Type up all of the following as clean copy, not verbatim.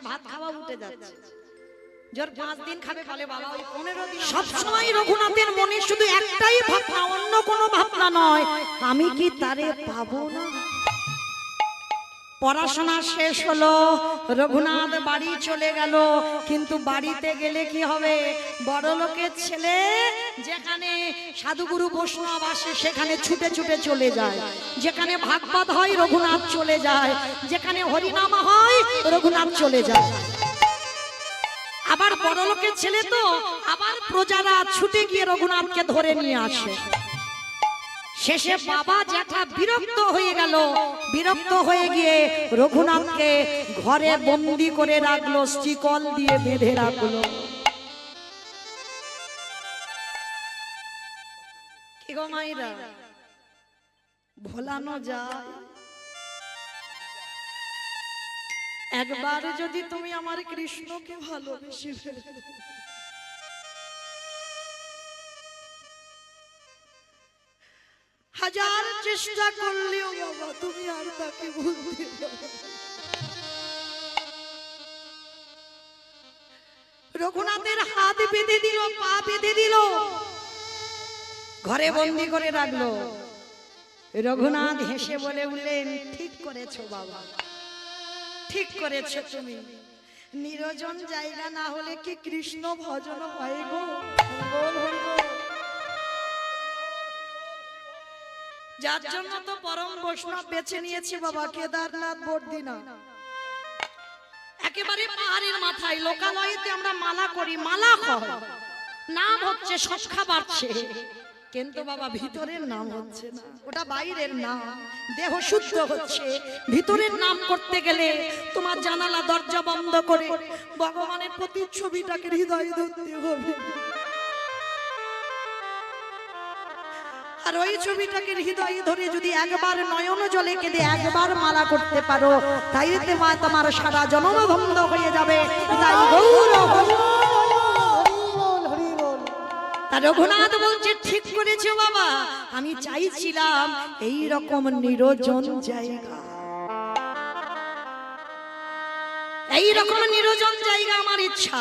ভাত খাওয়া উঠে যাচ্ছে। জোর 5 দিন খাবে বলে বাবা ওই 15 দিন। সব সময় রঘুনাথের মনে শুধু একটাই ভাবনা, অন্য কোনো ভাবনা নয়, আমি কি তারে পাবো না। পড়াশোনা শেষ হলো, রঘুনাথ বাড়ি চলে গেল। কিন্তু বাড়িতে গেলে কি হবে, বড় লোকের ছেলে যেখানে সাধুগুরু বৈষ্ণব আসে সেখানে ছুটে ছুটে চলে যায়, যেখানে ভাগবত হয় রঘুনাথ চলে যায়, যেখানে হরিনাম হয় রঘুনাথ চলে যায়। আবার বড় লোকের ছেলে তো আবার প্রজারা ছুটে গিয়ে রঘুনাথকে ধরে নিয়ে আসে। শেষে বাবা জ্যাঠা বিরক্ত হয়ে গেল, বিরক্ত হয়ে গিয়ে রঘুনাথকে ঘরে বন্দি করে রাখলো, শিকল দিয়ে বেঁধে রাখলো। কি গো মাইরা, ভোলানো যায়? একবার যদি তুমি আমার কৃষ্ণকে ভালোবেসে ফেলো, হাজার চেষ্টা করলেও বাবা তুমি আর তাকে ভুলতে পারবে না। রঘুনাথের হাত বেঁধে দিল, পা বেঁধে দিল, ঘরে বন্দি করে রাখলো। রঘুনাথ হেসে বলে উঠলেন, ঠিক করেছো বাবা, ঠিক করেছো তুমি। নিরজন জায়গা না হলে কি কৃষ্ণ ভজন হয় গো? যার জন্য তো পরম বৈষ্ণব বেছে নিয়েছি বাবা, কেদারনাথ বদ্রীনাথ। একেবারে পাহাড়ের মাথায় লোকালয়েতে আমরা মালা করি, মালা হয়, নাম হচ্ছে সংখ্যা বাড়ছে, কিন্তু বাবা ভিতরের নাম হচ্ছে না। ওটা বাইরের নাম, দেহ শুদ্ধ হচ্ছে। ভিতরের নাম করতে গেলে তোমার জানালা দরজা বন্ধ করে ভগবানের প্রতিচ্ছবিটাকে হৃদয়ে ধরতে হবে। আর ওই ছবিটাকে হৃদয়ে ধরে যদি একবার নয়ন জলে কেঁদে একবার মালা করতে পারো, তাইতে মা তোমার সারা জন্ম বন্ধ হয়ে যাবে। তাই রঘুনাথ বলছে, ঠিক করেছো বাবা, আমি চাইছিলাম এই রকম নিরজন জায়গা, এই রকম নিরজন জায়গা আমার ইচ্ছা।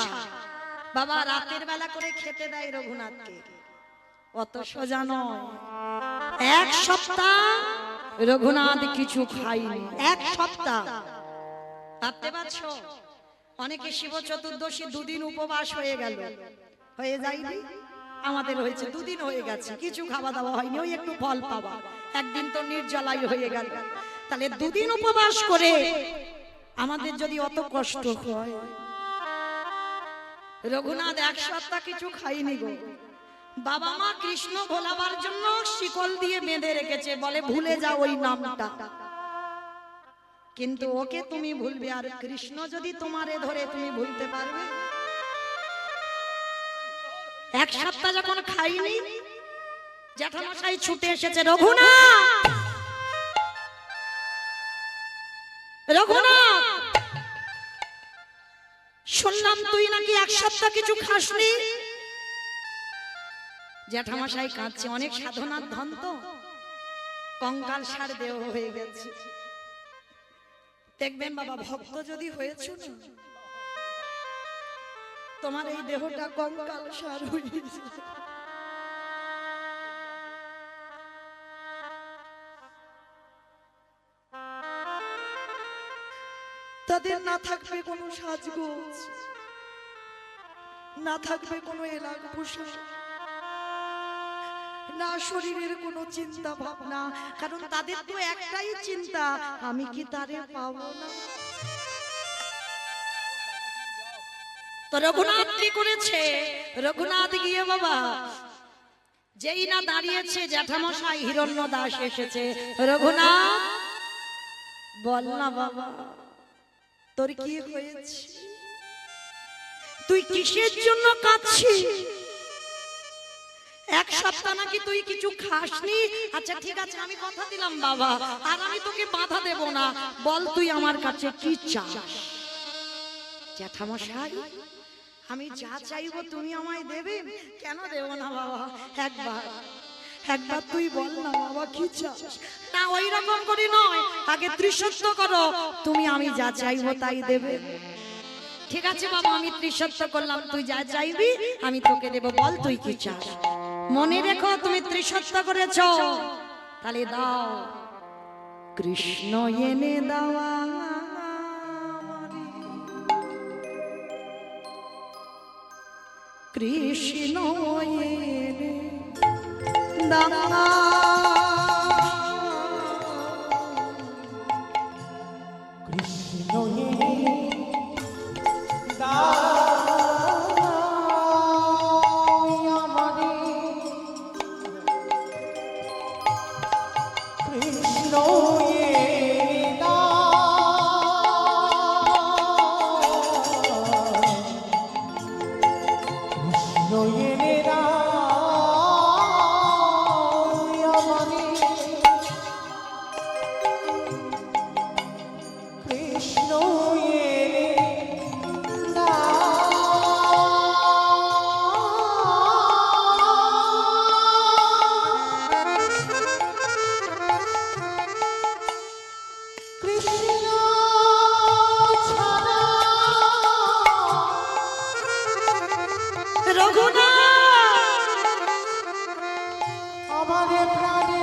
বাবা রাতের বেলা করে খেতে দেয় রঘুনাথকে, অত সোজা নয়। 1 সপ্তাহ রঘুনাথ কিছু খায়নি, 1 সপ্তাহ। ভাবতে পারছো? অনেকে শিব চতুর্দশী 2 দিন উপবাস হয়ে গেল, হয়ে যায়নি? আমাদের হয়েছে 2 দিন হয়ে গেছে, কিছু খাওয়া দাওয়া হয়নি, ওই একটু ফল পাওয়া, একদিন তো নির্জলাই হয়ে গেল। তাহলে 2 দিন উপবাস করে আমাদের যদি অত কষ্ট হয়, রঘুনাথ 1 সপ্তাহ কিছু খায়নি গো। বাবা মা কৃষ্ণ ভোলাবার জন্য শিকল দিয়ে বেঁধে রেখেছে, বলে ভুলে যাও ওই নামটা, কিন্তু ওকে তুমি ভুলবে, আর কৃষ্ণ যদি তোমারে ধরে তুমি ভুলতে পারবে? 1 সপ্তাহ যখন খাইনি, জ্যাঠামশাই ছুটে এসেছে, রঘুনাথ, রঘুনাথ, শুনলাম তুই নাকি 1 সপ্তাহ কিছু খাসনি। জ্যাঠামশাই কাঁদছে, অনেক সাধনার ধন তো, কঙ্কাল সার দেহ হয়ে গেছে। দেখবেন বাবা, ভক্ত যদি হয়েছে না, তোমার এই দেহটা কঙ্কাল সার হয়ে গেছে। তাদের না থাকবে কোনো সাজগোজ, না থাকবে কোনো এলাক পোশাক, না শরীরের কোনো চিন্তা ভাবনা, কারণ তাদের তো একটাই চিন্তা, আমি কি তারে পাবো না। তো রঘুনাথ কি করেছে, রঘুনাথ গিয়ে বাবা যেই না দাঁড়িয়েছে, জ্যাঠামশাই হিরণ্য দাস এসেছে, রঘুনাথ বল না বাবা তোর কি হয়েছে, তুই কিসের জন্য কাঁদছিস? 1 সপ্তাহ নাকি তুই কিছু খাসনি। আচ্ছা ঠিক আছে, আমি কথা দিলাম বাবা, আর আমি তোকে বাধা দেব না, বল তুই আমার কাছে কি চাস? জ্যাঠামশাই আমি যা চাইবো তুমি আমায় দেবে। কেন দেব না বাবা, একবার তুই বল না বাবা কি চাস। না ওই রকম করি নয়, আগে ত্রিসত্য করো, তুমি আমি যা চাইবো তাই দেবে। ঠিক আছে বাবা, আমি ত্রিসত্য করলাম, তুই যা চাইবি আমি তোকে দেব, বল তুই কি চাস। মনে রেখো তুমি ত্রিসত্য করেছো, তাহলে দাও কৃষ্ণ এনে দাওয়া, কৃষ্ণ এনে দাওয়া, কৃষ্ণ এনে দাও আমারে, কৃষ্ণ এনে দাও, কৃষ্ণ এনে দাও আমারে, কৃষ্ণ এনে কৃষ্ণ ছাড়া রঘুনাথ আমার প্রাণে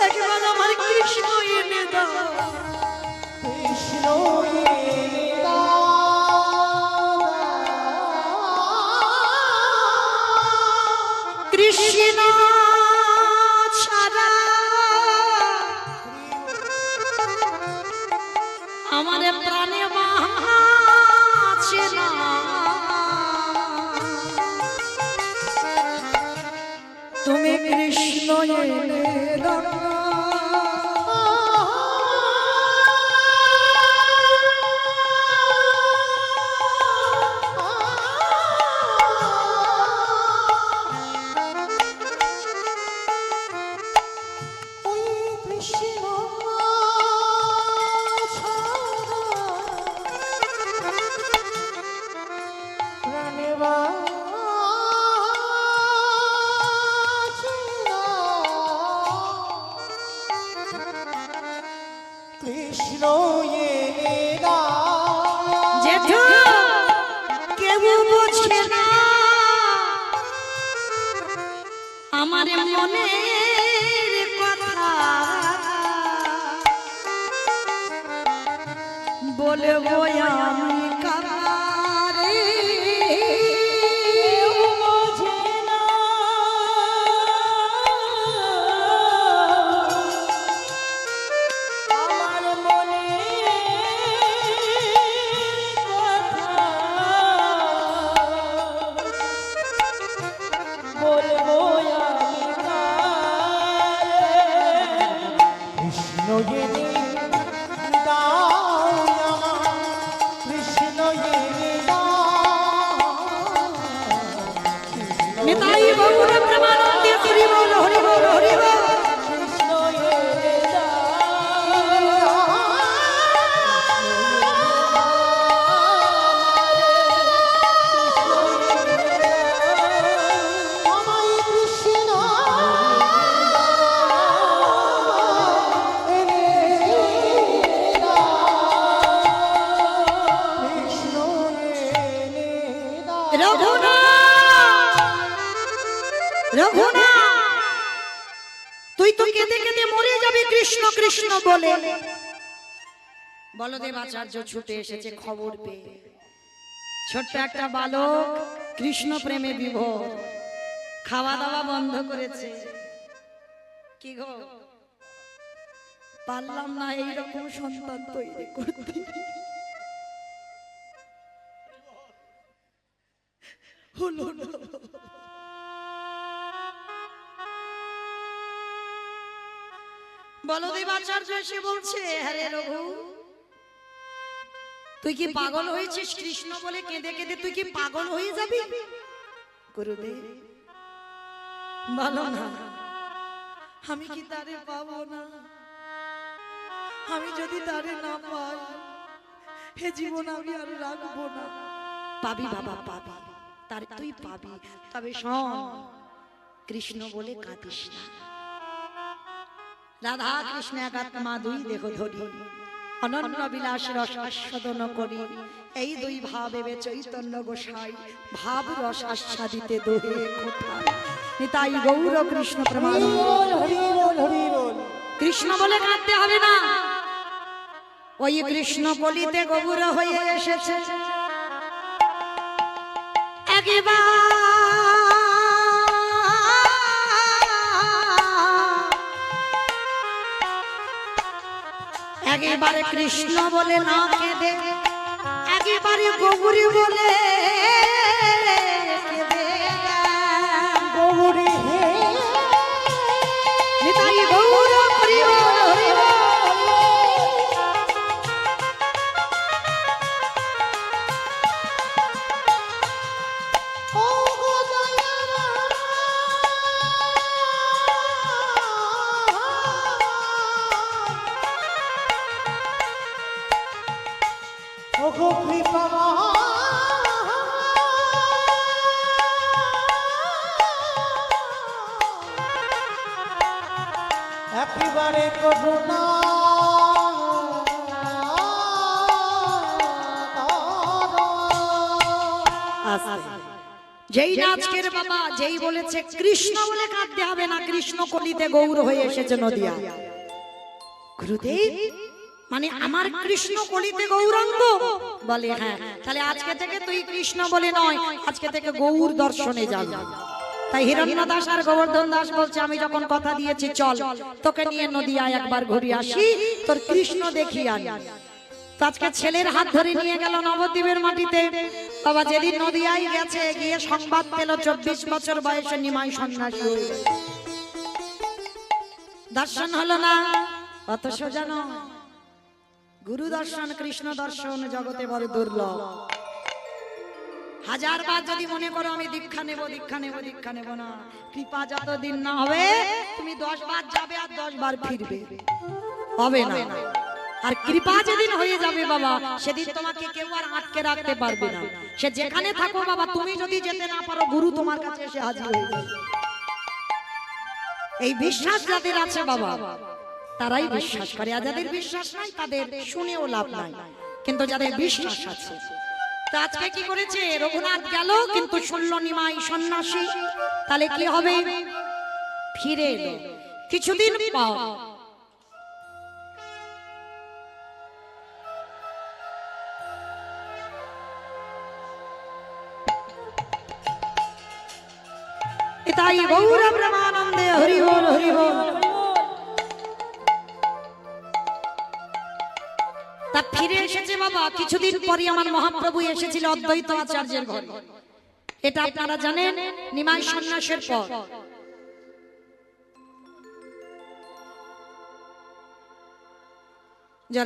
একবার আমার কৃষ্ণ এনে দাও, কৃষ্ণ এনে দাও, কৃষ্ণ ছাড়া আমার প্রাণে বাঁচে না, তুমি কৃষ্ণ এনে দাও, ওই কৃষ্ণ ছাড়া প্রাণে বাঁচে না, কৃষ্ণ এনে দাও, জেঠু কেউ বোঝে না আমার মনের কথা, বলবো আমি কারে, বোঝে না আমার মনে কথা, বলবো আমি কারে, কৃষ্ণ এনে দাও আমার, কৃষ্ণ এনে দাও, নিতাই গৌর প্রেমানন্দে হরি বল হরি বল হরি বল। কৃষ্ণ এনে রঘুনাথ তুই তো কেঁদে কেঁদে মরে যাবি কৃষ্ণ কৃষ্ণ বলে। বলদেব আচার্য ছুটে এসেছে খবর পেয়ে, ছোট্ট একটা বালক কৃষ্ণ প্রেমে বিভোর, খাওয়া দাওয়া বন্ধ করেছে। কি গো, পারলাম না এইরকম সন্তান তৈরি করতে, হলো না। বলদেব আচার্য এসে বলছে, হ্যাঁ রঘু, তুই কি পাগল হয়েছিস? কৃষ্ণ বলে কেঁদে কেঁদে তুই কি পাগল হয়ে যাবি? গুরুদেব বলো না, আমি কি তারে পাবো না? আমি যদি তারে না পাই হে জীবন আমি আর রাখবো না। পাবি বাবা পাবি, তারে তুই পাবি। তবে শোন, কৃষ্ণ বলে কাঁদিস না। রাধা কৃষ্ণ একাত্মা দুই দেহ ধরি, অনন্য বিলাস রস আস্বাদন করি। এই দুই ভাব এবে চৈতন্য গোসাই ভাব রস আস্বাদিতে দোহে কোথায়। নিতাই গৌর কৃষ্ণ প্রমাণ। হরি বল হরি বল। কৃষ্ণ বলে কাঁদতে হবে না, ওই কৃষ্ণ বলিতে গৌর হয়ে এসেছে। একেবারে কৃষ্ণ বলে না কেঁদে, একেবারে গৌরী বলে কেঁদে। গৌরী হে নিতাই গৌর হরি বল হরি বল। ও গো দয়াময়, ও গো কৃপাময়, একেবারে করুণা যেই আজকের বাবা যেই বলেছে কৃষ্ণ বলে কাঁদতে হবে না, কৃষ্ণ কলিতে গৌর হয়ে এসেছে নদিয়া। গুরুদেব মানে আমার কৃষ্ণ কলিতে গৌরাঙ্গ বলে, হ্যাঁ তাহলে আজকে থেকে তুই কৃষ্ণ বলে নয়, আজকে থেকে গৌর দর্শনে যাবি। তাই হিরণ্য দাস আর গোবর্ধন দাস বলছে আমি যখন কথা দিয়েছি চল তোকে নিয়ে নদিয়ায় একবার ঘুরে আসি, তোর কৃষ্ণ দেখি আনি। আজকে ছেলের হাত ধরে নিয়ে গেল নবদ্বীপের মাটিতে। বাবা যেদিন নদিয়ায় গেছে গিয়ে সংবাদ পেল 24 বছর বয়সে নিমাই সন্ন্যাসী হয়ে গেছে। দর্শন হলো না, অত সোজা নয়। গুরু দর্শন কৃষ্ণ দর্শন জগতে বড় দুর্লভ। হাজার বার যদি মনে করো আমি দীক্ষা নেব দীক্ষা নেব দীক্ষা নেব না, কৃপা যতদিন না হবে তুমি 10 বার যাবে আর 10 বার ফিরবে, হবে না। আর কৃপা যেদিন হয়ে যাবে বাবা সেদিন তোমাকে কেউ আর আটকে রাখতে পারবে না। সে যেখানে থাকো বাবা, তুমি যদি যেতে না পারো গুরু তোমার কাছে এসে হাজির হয়ে যাবে। এই বিশ্বাস যাদের আছে বাবা তারাই বিশ্বাস করে, আর যাদের বিশ্বাস নাই তাদের শুনেও লাভ নাই। কিন্তু যাদের বিশ্বাস আছে, তো আজকে কি করেছে রঘুনাথ গেল কিন্তু শুনলো নিমাই সন্ন্যাসী, তাহলে কি হবে? ফিরে এলো কিছুদিন পর। তাই গৌর ব্রহ্মানন্দে হরি বল হরি বল। তা ফিরে এসেছে বাবা কিছুদিন পরে। আমার মহাপ্রভু এসেছিল অদ্বৈত আচার্যের ঘরে, এটা আপনারা জানেন নিমাই সন্ন্যাসের পর।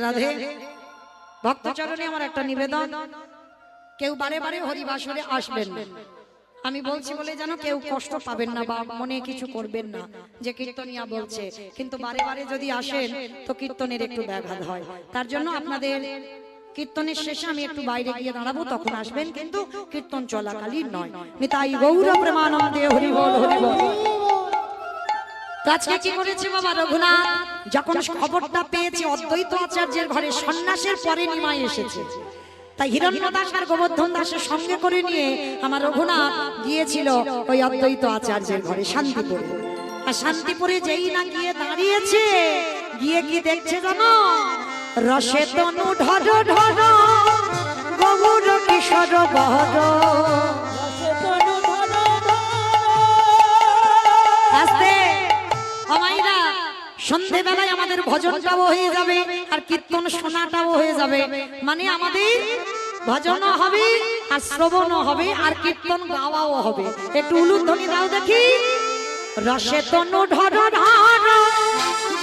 রাধে ভক্তচরণে আমার একটা নিবেদন, কেউ বারে বারে হরিবাসরে আসবেন না। আমি বলছি বলে যেন কেউ কষ্ট পাবেন না বা মনে কিছু করবেন না যে কীর্তনিয়া বলছে, কিন্তু বারে বারে যদি আসেন তো কীর্তনের একটু ব্যাঘাত হয়। তার জন্য আপনাদের কীর্তনের শেষে আমি একটু বাইরে গিয়ে দাঁড়াবো, তখন আসবেন, কিন্তু কীর্তন চলাকালীন নয়। নিতাই গৌর প্রেমানন্দে হরি বল হরি বল। আজকে কি করেছে বাবা রঘুনাথ, যখন খবরটা পেয়েছে অদ্বৈত আচার্যের ঘরে সন্ন্যাসের পরে নিমাই এসেছে, তাই হিরণ্য দাস আর গোবর্ধন দাসের সঙ্গে করে নিয়ে আমার রঘুনাথ গিয়েছিল ওই অদ্বৈত আচার্যের ঘরে শান্তিপুরে। আর শান্তিপুরে যেই না গিয়ে দাঁড়িয়েছে, গিয়ে কি দেখছে জানো? রসে তনু ঢর ঢর গৌর কিশোর বহর। আস্তে আমাইরা সন্ধ্যেবেলায় আমাদের ভজনটাও হয়ে যাবে আর কীর্তন শোনাটাও হয়ে যাবে, মানে আমাদের ভজনও হবে আর শ্রবণও হবে আর কীর্তন গাওয়াও হবে। একটু উলুধ্বনি দাও দেখি। রসে তনু ঢর ঢর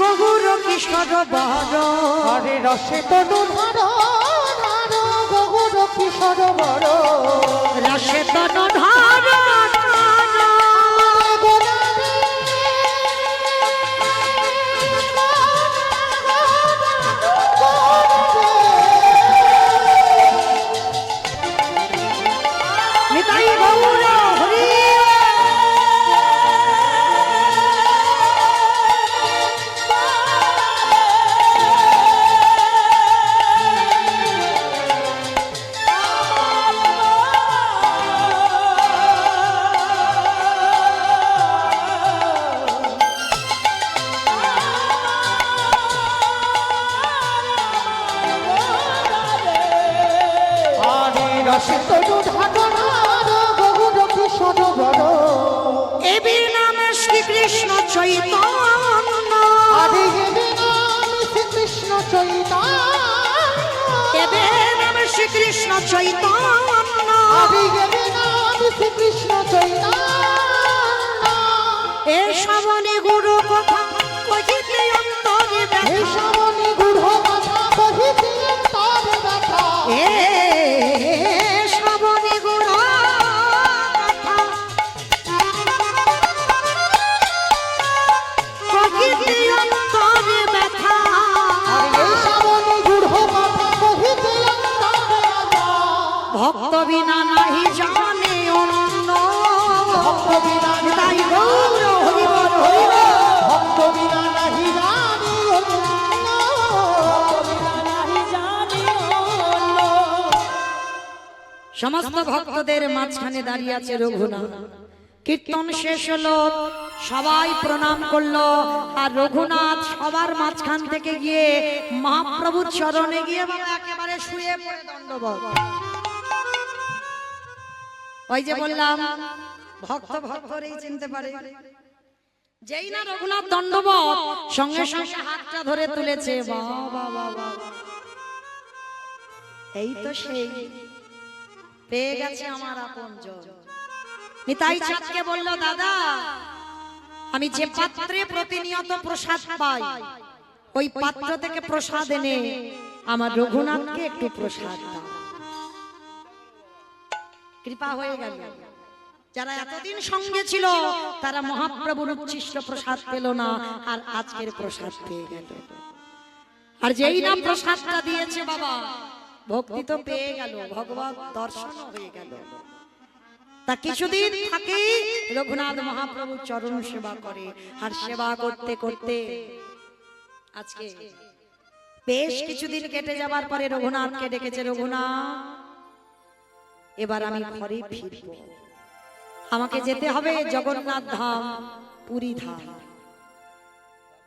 গৌর কিশোর বহর। আরে রসে তনু ঢর ঢর গৌর কিশোর বহর। রসে তনু ঢর অসে তনু ধারণার গৌর কিশোর বড় এবি নামে শ্রীকৃষ্ণ চৈতন্য আরে এবে নাম শ্রীকৃষ্ণ চৈতন্য এবে নামে শ্রীকৃষ্ণ চৈতন্য আরে এবে নাম শ্রীকৃষ্ণ চৈতন্য এ শ্রবণে গুরু কথা কহিতে অন্তরে এই ব্যথা শ্রবণে গুঢ় কথা কহিতে অন্তরে ব্যথা এ শ্রবণে গুরু কথা কহিতে অন্তরে ব্যথা আর এই শ্রবণে গুঢ় কথা কহিতে অন্তরে ব্যথা ভক্ত বিনা নাহি জানে অন্য ভক্ত বিনা তাই গৌর হরিবর হরিবর ভক্ত বিনা নাহি জানি অন্য সমস্ত ভক্তদের মাঝখানে দাঁড়িয়ে আছে রঘুনাথ কীর্তন শেষ হলো সবাই প্রণাম করলো আর রঘুনাথ সবার মাঝখান থেকে গিয়ে মহাপ্রভুর চরণে গিয়ে বাবা একেবারে শুয়ে পড়ে দণ্ডবত ওই যে বললাম ভক্ত ভক্তরেই চিনতে পারে যেই না রঘুনাথ দণ্ডবত সঙ্গে সঙ্গে হাতটা ধরে তুলেছে বাবা বাবা এই তো সেই পেয়ে গেছে আমার আপনজন নিতাই চাঁদকে বলল দাদা আমি যে পাত্রে প্রতিনিয়ত প্রসাদ পাই ওই পাত্র থেকে প্রসাদ এনে আমার রঘুনাথকে একটু প্রসাদ দাও কৃপা হয়ে গেল যারা এতদিন সঙ্গে ছিল তারা মহাপ্রভুর উচ্ছিষ্ট প্রসাদ পেল না আর আজকের প্রসাদ পেয়ে গেল আর যেই না প্রসাদটা দিয়েছে বাবা ভক্তি তো পেয়ে গেল ভগবত দর্শন হয়ে গেল তা কিছুদিন থাকে রঘুনাথ মহাপ্রভু চরণ সেবা করে আর সেবা করতে করতে আজকে বেশ কিছুদিন কেটে যাবার পরে রঘুনাথকে ডেকেছে রঘুনাথ এবার আমি ঘরে ফিরব আমাকে যেতে হবে জগন্নাথ ধাম পুরী ধাম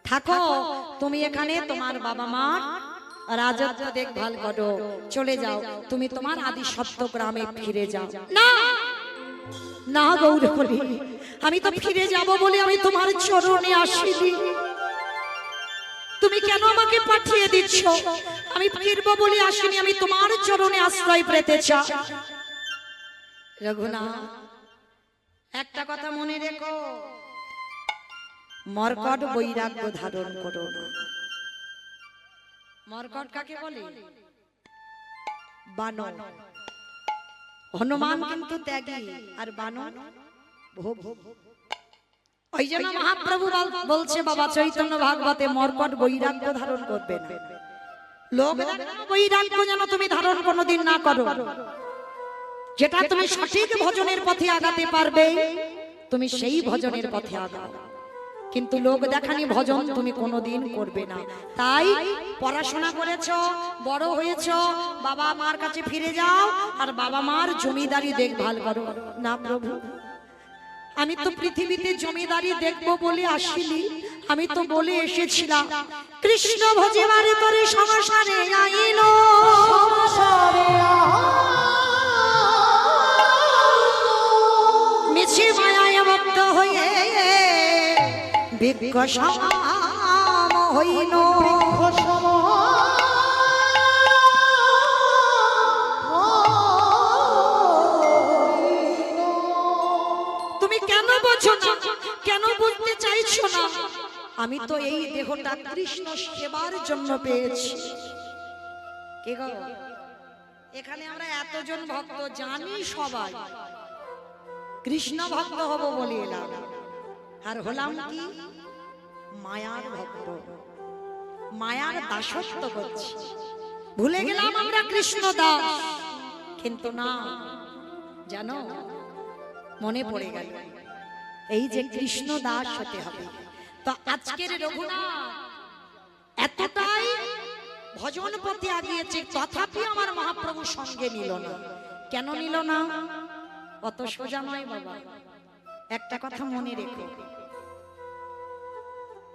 থাকো তুমি এখানে তোমার বাবা মা রাজত্ব দেখভাল করো চলে যাও তুমি তোমার আদি সত্য গ্রামে ফিরে যাও না না গৌরহরি আমি তো ফিরে যাব বলে আমি তোমার চরণে আসিনি তুমি কেন আমাকে পাঠিয়ে দিচ্ছ আমি ফিরবো বলে আসিনি আমি তোমার চরণে আশ্রয় পেতে চাই রঘুনাথ একটা কথা মনে রেখো মর্কট বৈরাগ্য ধারণ করো না মর্কট কাকে বলে বানর হনুমান কিন্তু ত্যাগী আর বানর ভোগ ওই জন্য মহাপ্রভু বলছে বাবা চৈতন্য ভাগবতে মর্কট বৈরাগ্য ধারণ করবে না লোক বৈরাগ্য যেন তুমি ধারণ কোনোদিন না করো যেটা তুমি সঠিক ভজনের পথে আগাতে পারবে তুমি সেই ভজনের পথে আগাও কিন্তু লোক দেখানি ভজন তুমি কোনোদিন করবে না তাই পড়াশোনা করেছো বড় হয়েছো বাবা মার কাছে ফিরে যাও আর বাবা মার জমিদারি দেখভাল করো না প্রভু আমি তো পৃথিবীতে জমিদারি দেখবো বলে আসিনি আমি তো বলে এসেছিলাম কৃষ্ণ ভজিবারে তোরে সংসারে আইলো মিছি মায়ায় বদ্ধ হয়ে বৃক্ষ সম হইল তুমি কেন বোঝো না কেন বুঝতে চাইছো না আমি তো এই দেহটা কৃষ্ণ সেবার জন্য পেয়েছি কে গো এখানে আমরা এতজন ভক্ত জানি সবাই কৃষ্ণ ভক্ত হব বলে এলাম আর হলাম কি মায়ার ভক্ত মায়ার দাসত্ব করছি ভুলে গেলাম আমরা কৃষ্ণ দাস কিন্তু না জানো মনে পড়ে গেল এই যে কৃষ্ণ দাস হতে হবে তো আজকের রঘুনাথ এতটাই ভজন পথে আগিয়েছে তথাপি আমার মহাপ্রভু সঙ্গে নিল না কেন নিল না অত সোজা নয় বাবা একটা কথা মনে রেখো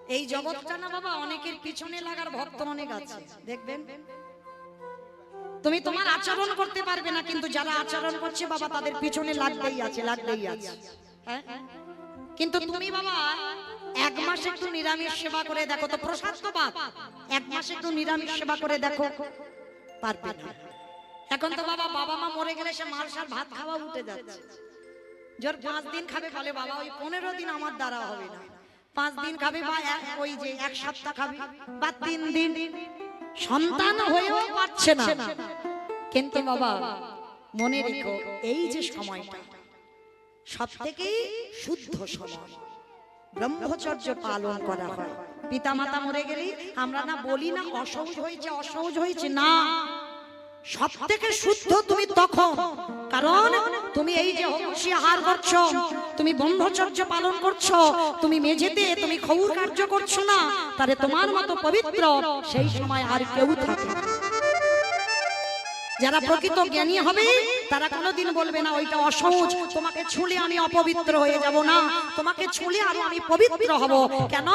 এই জগৎটা না বাবা অনেকের পিছনে লাগার ভক্ত অনেক আছে দেখবেন তুমি তোমার আচরণ করতে পারবে না, কিন্তু যারা আচরণ করছে বাবা তাদের পিছনে লাগতেই আছে, লাগতেই আছে। হ্যাঁ, কিন্তু তুমি বাবা এক মাস একটু নিরামিষ সেবা করে দেখো তো, প্রসাদ তো বাদ, এক মাস একটু নিরামিষ সেবা করে দেখো, পারবে না। এখন তো বাবা বাবা মা মরে গেলে সে মালসার ভাত খাওয়া উঠে যাচ্ছে। জোর 5 দিন খাবে, বলে বাবা ওই 15 দিন আমার দ্বারা হবে না, 5 দিন খাবে বা ওই যে 1 সপ্তাহ খাবে বা 3 দিন, সন্তান হয়েও পারছে না। কিন্তু বাবা মনে রেখো, এই যে সময়টা সব থেকে শুদ্ধ সময়, ব্রহ্মচর্য পালন করা হয়। পিতা মাতা মরে গেলে আমরা না বলি না অসহজ হয়েছে, অসহজ হয়েছে, না, সব থেকে শুদ্ধ তুমি তখন, কারণ তুমি এই যে হংসী আহার করছো, তুমি ব্রহ্মচর্য পালন করছো, তুমি মেঝেতে তুমি ক্ষৌর কার্য করছো না, তাহলে তোমার মতো পবিত্র সেই সময় আর কেউ থাকে না। যারা প্রকৃত জ্ঞানী হবে তারা কোনোদিন বলবে না ওইটা অসহজ, তোমাকে ছুঁলে আমি অপবিত্র হয়ে যাব, না, তোমাকে ছুঁলে আরো আমি পবিত্র হব। কেন?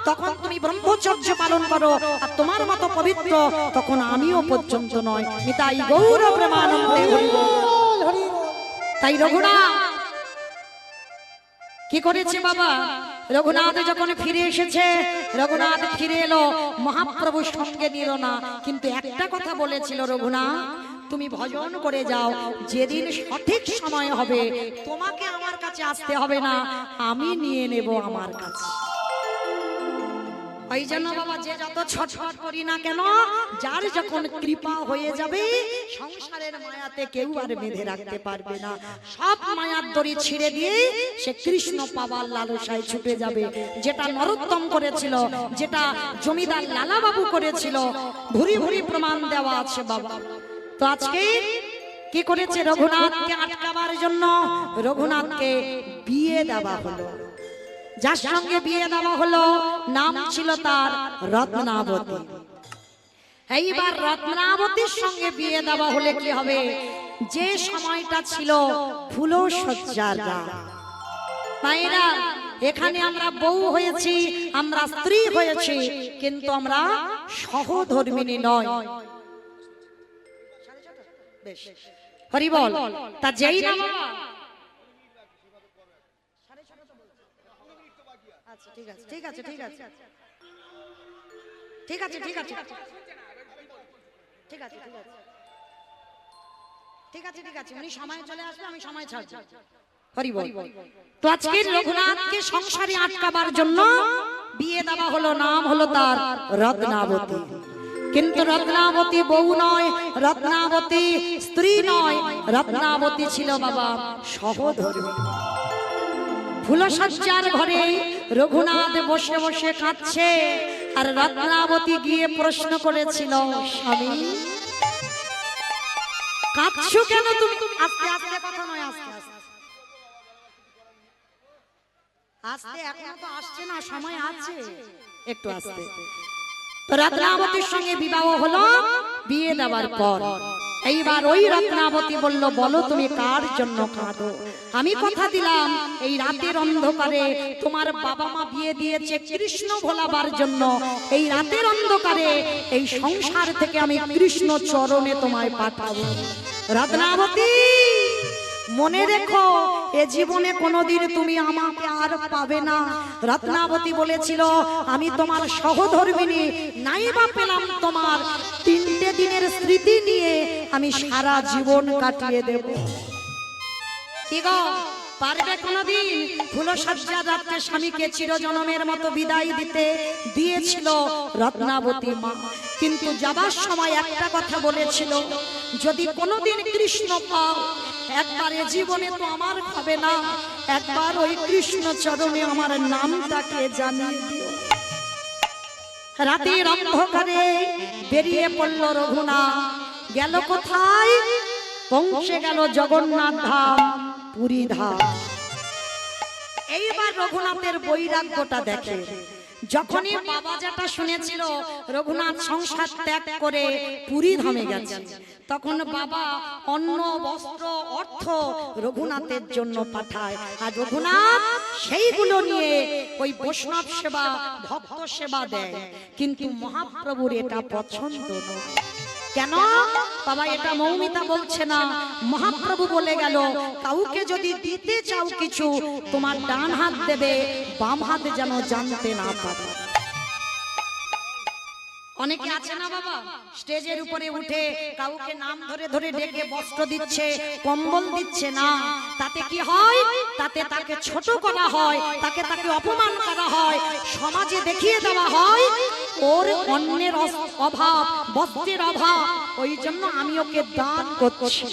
তখন তুমি ব্রহ্মচর্য পালন করো, আর তোমার মতো পবিত্র তখন আমিও পর্যন্ত নয়। নিতাই গৌর প্রেমানন্দে হরি বল। তাই রঘুনাথ কি করেছে বাবা, রঘুনাথ যখন ফিরে এসেছে, রঘুনাথ ফিরে এলো, মহাপ্রভু সঙ্গে নিল না, কিন্তু একটা কথা বলেছিল, রঘুনাথ তুমি ভজন করে যাও, যেদিন সঠিক সময় হবে তোমাকে আমার কাছে আসতে হবে না, আমি নিয়ে নেব আমার কাছে। ওই জন্য বাবা যে যত ছটফট করি না কেন, যার যখন কৃপা হয়ে যাবে সংসারের মায়াতে কেউ আর বেঁধে রাখতে পারবে না, সব মায়ার দড়ি ছিঁড়ে দিয়ে সে কৃষ্ণ পাবার লালসায় ছুটে যাবে। যেটা নরোত্তম করেছিল, যেটা জমিদার লালা বাবু করেছিল, ভুরি ভুরি প্রমাণ দেওয়া আছে বাবা। তো আজকে কি করেছে, রঘুনাথকে আটকাবার জন্য রঘুনাথকে বিয়ে দেওয়া হলো। যার সঙ্গে বিয়ে দেওয়া হলো নাম ছিল তার রত্নাবতী। এইবার রত্নাবতীর সঙ্গে বিয়ে দেওয়া হলে কি হবে, যে সময়টা ছিল ফুলসজ্জার রাত। মায়েরা, এখানে আমরা বউ হয়েছি, আমরা স্ত্রী হয়েছি, কিন্তু আমরা সহধর্মিণী নয়। হরি বল। তা যেই না ঠিক আছে, ঠিক আছে, ঠিক আছে, ঠিক আছে, ঠিক আছে, ঠিক আছে, ঠিক আছে, ঠিক আছে, ঠিক আছে, উনি সময় চলে আসবে, আমি সময় ছাড়ছি। হরি বল। তো আজকে রঘুনাথকে সংসারে আটকাবার জন্য বিয়ে দেওয়া হলো, নাম হলো তার রত্নাবতী। কিন্তু রত্নাবতী বউ নয়, রত্নাবতী স্ত্রী নয়, রত্নাবতী ছিল বাবা সহধর্মিণী। ফুলসজ্জার ঘরে রঘুনাথ বসে বসে কাঁদছে, আর রত্নাবতী গিয়ে প্রশ্ন করেছিল, স্বামী কাঁদছো কেন তুমি? আস্তে আস্তে কথা নয়, আস্তে আস্তে আস্তে, এখনো তো আসছে না, সময় আছে, একটু আস্তে। তো রত্নাবতীর সঙ্গে বিবাহ হলো, বিয়ে দেওয়ার পর এইবার ওই রত্নাবতী বলল, বলো তুমি কার জন্য কাঁদো? আমি কথা দিলাম এই রাতের অন্ধকারে তোমার বাবা মা বিয়ে দিয়েছে কৃষ্ণ ভোলাবার জন্য, এই রাতের অন্ধকারে এই সংসার থেকে আমি কৃষ্ণ চরণে তোমায় পাঠাবো। রত্নাবতী মনে রেখো, এ জীবনে কোনোদিন তুমি আমাকে আর পাবে না। রত্নাবতী বলেছিল, আমি তোমার সহধর্মিণী, নাইবা পেলাম তোমার 3টে দিনের স্মৃতি নিয়ে আমি সারা জীবন কাটিয়ে দেব। কি গো, পারবে কোনোদিন? ফুলসজ্জার রাত্রে স্বামীকে চিরজনমের মতো বিদায় দিতে দিয়েছিল রত্নাবতী মা, কিন্তু যাবার সময় একটা কথা বলেছিল, যদি কোনোদিন কৃষ্ণ পাও, একবারে জীবনে তো আমার হবে না, একবার ওই কৃষ্ণ চরণে আমার নামটাকে জানিয়ে দিও। রাতের অন্ধকারে বেরিয়ে পড়ল রঘুনাথ। গেল কোথায়? পৌঁছে গেল জগন্নাথ ধাম, পুরী ধাম। এইবার রঘুনাথের বৈরাগ্যটা দেখে। যখনই বাবা যেটা শুনেছিল রঘুনাথ সংসার ত্যাগ করে পুরী ধামে গেছে, তখন বাবা অন্ন বস্ত্র অর্থ রঘুনাথের জন্য পাঠায়, আর রঘুনাথ সেইগুলো নিয়ে ওই বৈষ্ণব সেবা ভক্ত সেবা দেয়। কিন্তু মহাপ্রভুর এটা পছন্দ নয়। কেন বাবা? এটা মৌমিতা বলছে না, মহাপ্রভু বলে গেল, কাউকে যদি দিতে চাও কিছু, তোমার ডান হাত দেবে, বাম হাত যেন জানতে না পারে। অনেকে আছে না বাবা, স্টেজের উপরে উঠে কাউকে নাম ধরে ধরে ডেকে বস্ত্র দিচ্ছে, কম্বল দিচ্ছে না, তাতে কি হয়? তাতে তাকে ছোট করা হয়, তাকে অপমান করা হয়, সমাজে দেখিয়ে দেওয়া হয় ওর অন্যের অভাব, বস্ত্রের অভাব, ওই জন্য আমি ওকে দান করছি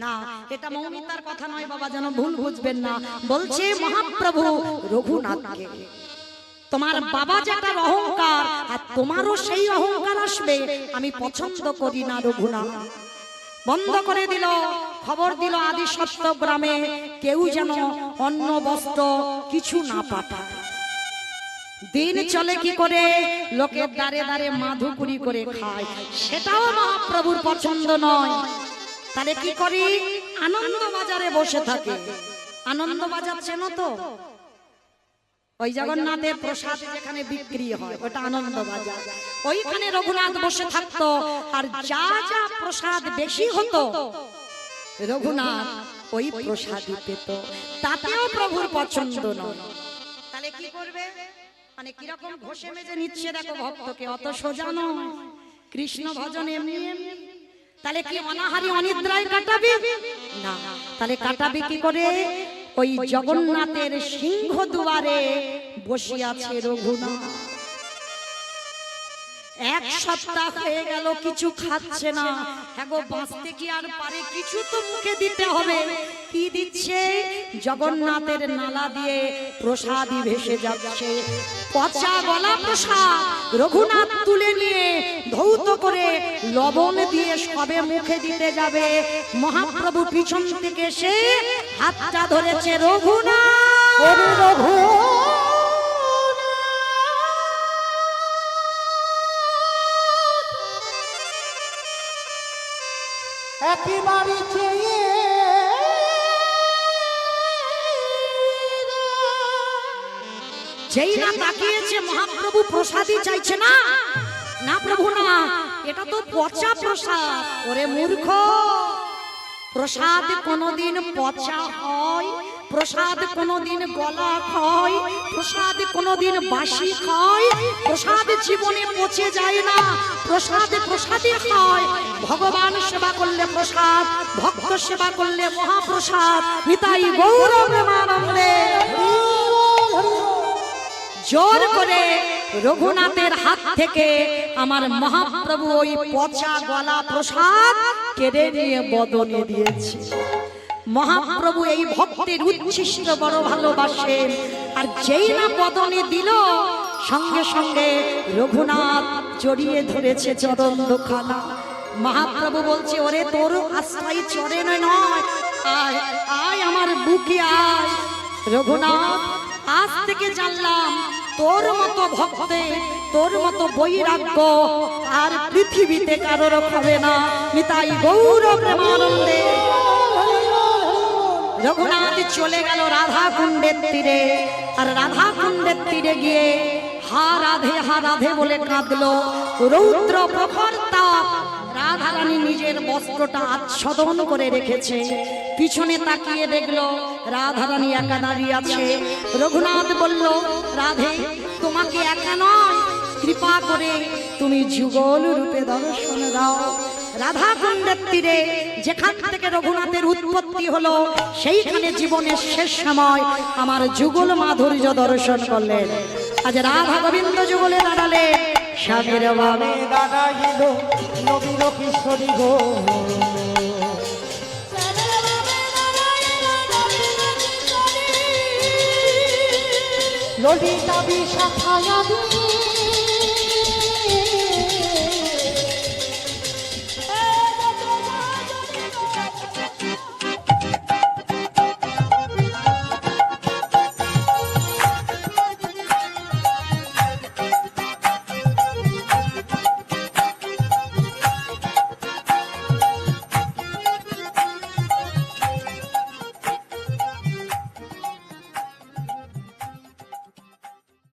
না। এটা মৌমিতার কথা নয় বাবা, যেন ভুল বুঝবেন না। বলছে মহাপ্রভু রঘুনাথকে, তোমার বাবা যেটা অহংকার, আর তোমারও সেই অহংকার আসবে, আমি পছন্দ করি না রঘুনাথ। বন্ধ করে দিল, খবর দিল আদি সত্য গ্রামে কেউ যেন অন্ন বস্ত্র কিছু না পাঠায়। দিন চলে কি করে? লোকের দ্বারে দ্বারে মাধুকুরি করে খায়, সেটাও মহাপ্রভুর পছন্দ নয়। তাহলে কি করি? আনন্দ বাজারে বসে থাকে। আনন্দ বাজার চেনো তো? ওই জগন্নাথের প্রসাদ যেখানে বিক্রি হয়, ওটা আনন্দ বাজার। ওইখানে রঘুনাথ বসে থাকতো, আর যা যা প্রসাদ বেশি হতো রঘুনাথ ওই প্রসাদই পেত, তাতেও প্রভুর পছন্দ নয়। তাহলে কি করবে? মানে কিরকম ঘষে মেজে নিচ্ছে দেখো ভক্তকে, অত সোজা নয়। কৃষ্ণ ভজন এমনি এমনি। তাহলে কি অনাহারি অনিদ্রায় কাটাবি না? তাহলে কাটাবি কি করে? ওই জগন্নাথের সিংহ দুয়ারে বসে আছে রঘুনাথ। এক সপ্তাহ হয়ে গেল কিছু খাচ্ছে না। হ্যাঁ গো, বাঁচতে কি আর পারে? কিছু তো মুখে দিতে হবে। কি দিচ্ছে? জগন্নাথের নালা দিয়ে প্রসাদই ভেসে যাচ্ছে, পচা গলা প্রসাদ। রঘুনাথ তুলে নিয়ে ধৌত করে লবণ দিয়ে সবে মুখে দিতে যাবে, মহাপ্রভু পিছন থেকে এসে হাতটা ধরেছে। রঘুনাথ, রঘু একেবারে চেয়ে যেই না তাকিয়েছে, মহাপ্রভু প্রসাদই চাইছে না। না প্রভু না, এটা তো পচা প্রসাদ। ওরে মূর্খ, প্রসাদ কোনদিন পচা হয়? প্রসাদ কোনদিন গলা হয়? প্রসাদ কোনদিন বাসি হয়? প্রসাদ জীবনে পচে যায় না। প্রসাদ প্রসাদই হয়। ভগবান সেবা করলে প্রসাদ, ভক্ত সেবা করলে মহাপ্রসাদ। নিতাই গৌর প্রেমানন্দে। জোর করে রঘুনাথের হাত থেকে আমার মহাপ্রভু ওই পচা গলা প্রসাদ কেড়ে নিয়ে বদনে দিয়েছে। মহাপ্রভু এই ভক্তের উচ্ছিষ্ট বড় ভালোবাসেন, আর যেই না বদনে দিল, সঙ্গে সঙ্গে রঘুনাথ জড়িয়ে ধরেছে চরণ দুখানা। মহাপ্রভু বলছে, ওরে তোর আশ্রয় চরণ নয়, আয় আয় আমার বুকে আয়। রঘুনাথ, আজ থেকে জানলাম তোর মতো ভক্তে, তোর মতো বৈরাগ্য আর পৃথিবীতে কারোর হবে না। নিতাই গৌর প্রেমানন্দে। রঘুনাথ চলে গেল রাধা কুণ্ডের তীরে, আর রাধা কুণ্ডের তীরে গিয়ে হা রাধে বলে কাঁদলো। রৌদ্র প্রখর তাপ, রাধারানী নিজের বস্ত্রটা আচ্ছাদন করে রেখেছে। পিছনে তাকিয়ে দেখলো রাধারানী একা দাঁড়িয়ে আছে। রঘুনাথ বলল, রাধে, তোমাকে একা নয়, কৃপা করে তুমি যুগল রূপে দর্শন দাও। রাধা কুণ্ডের তীরে যেখান থেকে রঘুনাথের উৎপত্তি হলো, সেইখানে জীবনের শেষ সময় আমার যুগল মাধুর্য দর্শন করলেন। আজ রাধা গোবিন্দ যুগলে দাঁড়ালে, স্বামীর বামে দাঁড়াইল নবীন কিশোরী গো। ললিতা বিশাখায়াদি